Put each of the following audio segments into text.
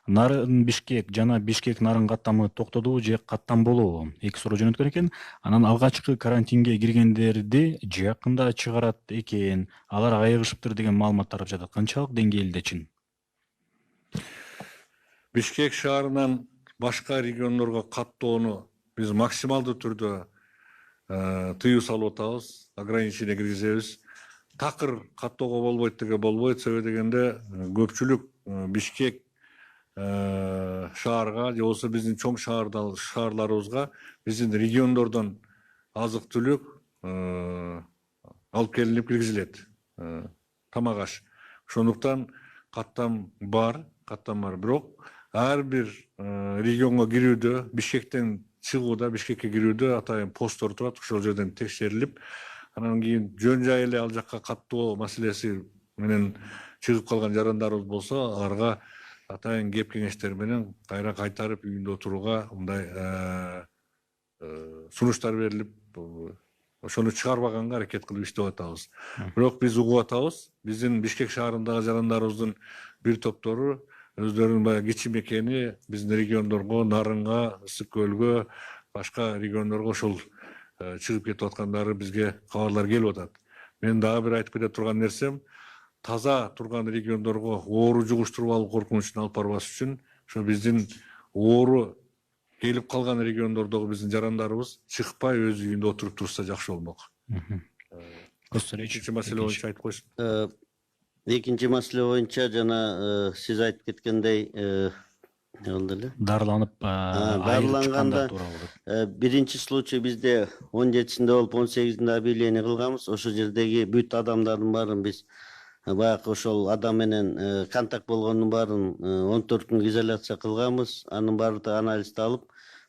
Нарын Бишкек жана Бишкек Нарын каттамы токтодубу же каттанболобу? Эки суроо жөнөткөн экен. Анан алгачкы карантинге киргендерди жакында чыгарат экен. Алар айыгышыптыр деген маалымат тарап жатат. Канчалык деңгээлде чын? Бишкек шаарынан башка региондорго каттоону биз максималдуу түрдө тыюу салып атабыз, ограничение киргизебиз. Такыр каттоого болбойт деге болбойт. Себеби дегенде көпчүлүк Бишкек шаарга же болбосо биздин чоң шаарларыбызга биздин региондордон азык түлүк алып келинип киргизилет. Тамак аш. Ошондуктан каттам бар. Бирок ар бир регионго кирүүдө, Бишкектен чыгууда, Бишкекке кирүүдө атайын посттор турат. Ошол жерден текшерилип, анан кийин жөн жай эле ал жакка каттоо маселеси менен чыгып калган жарандарыбыз болсо, аларга атайын кеп кеңештер менен кайра кайтарып үйүндө отурууга мындай сунуштар берилип, ошону чыгарбаганга аракет кылып иштеп атабыз. Бирок биз угуп атабыз, биздин Бишкек шаарындагы жарандарыбыздын бир топтору өздөрүнүн баягы кичи мекени биздин региондорго, Нарынга, Ысык көлгө, башка региондорго ошол чыгып кетип аткандары бизге кабарлар келип атат. Мен дагы бир айтып кете турган нерсем, таза турган региондорго оору жугуштуруп алуу коркунучун алып барбаш үчүн ошо биздин оору келип калган региондордогу биздин жарандарыбыз чыкпай өз үйүндө отуруп турса жакшы болмок. Экинчи маселе боюнча айтып койсун. Экинчи маселе боюнча жана сиз айтып кеткендей Дарыланып дарыланганда биринчи случай бизде 17-синде болуп 18-inde объявление кылганбыз. Ошол жердеги бүт адамдардын баарын биз баягы ошол адам менен контакт болгондун баарын 14 күн изоляция кылганбыз. Анын баары анализди алып,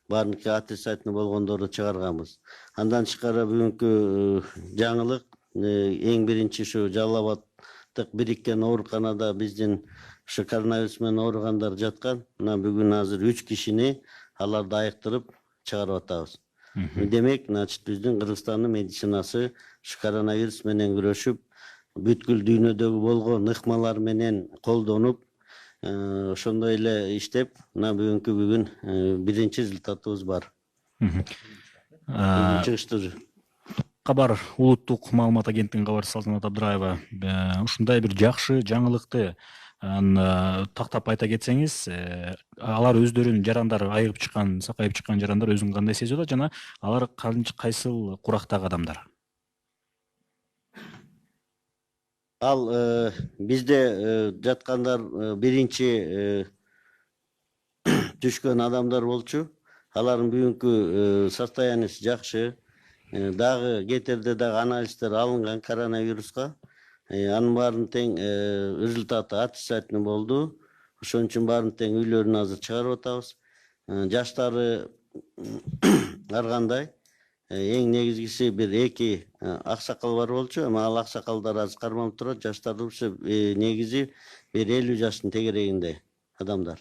баарыныкы отрицательный болгондорду чыгарганбыз. Андан тышкары бүгүнкү жаңылык эң биринчи ушу Жалал Абадтык бириккен ооруканада биздин ушу коронавирус менен ооругандар жаткан. Мына бүгүн азыр 3 кишини аларды айыктырып чыгарып атабыз. Демек, значит, биздин Кыргызстандын медицинасы ушу коронавирус менен күрөшүп, бүткүл дүйнөдөгү болгон ыкмалар менен колдонуп, ошондой эле иштеп, мына бүгүн биринчи результатыбыз бар. Чыгыштыр. Кабар улуттук маалымат агенттигинин кабарчысы Салтанат Абдыраева ушундай бир жакшы жаңылыкты тактап айта кетсеңиз, алар өздөрүнүн жарандары айыгып чыккан, сакайып чыккан жарандар өзүн кандай сезип атат жана алар кайсыл курактагы адамдар? Ал бизде жаткандар биринчи түшкөн адамдар болчу. Алардын бүгүнкү состояниясы жакшы. Дагы кетерде дагы анализдер алынган коронавируска. Анын баарын тең результаты отрицательный болду. Ошон үчүн баарын тең үйлөрүнө азыр чыгарып атабыз. Жаштары ар кандай. Эң негизгиси бир эки аксакал бар болчу, эми ал аксакалдар азыр кармалып турат. Жаштарды негизи бир 50 жаштын тегерегинде адамдар.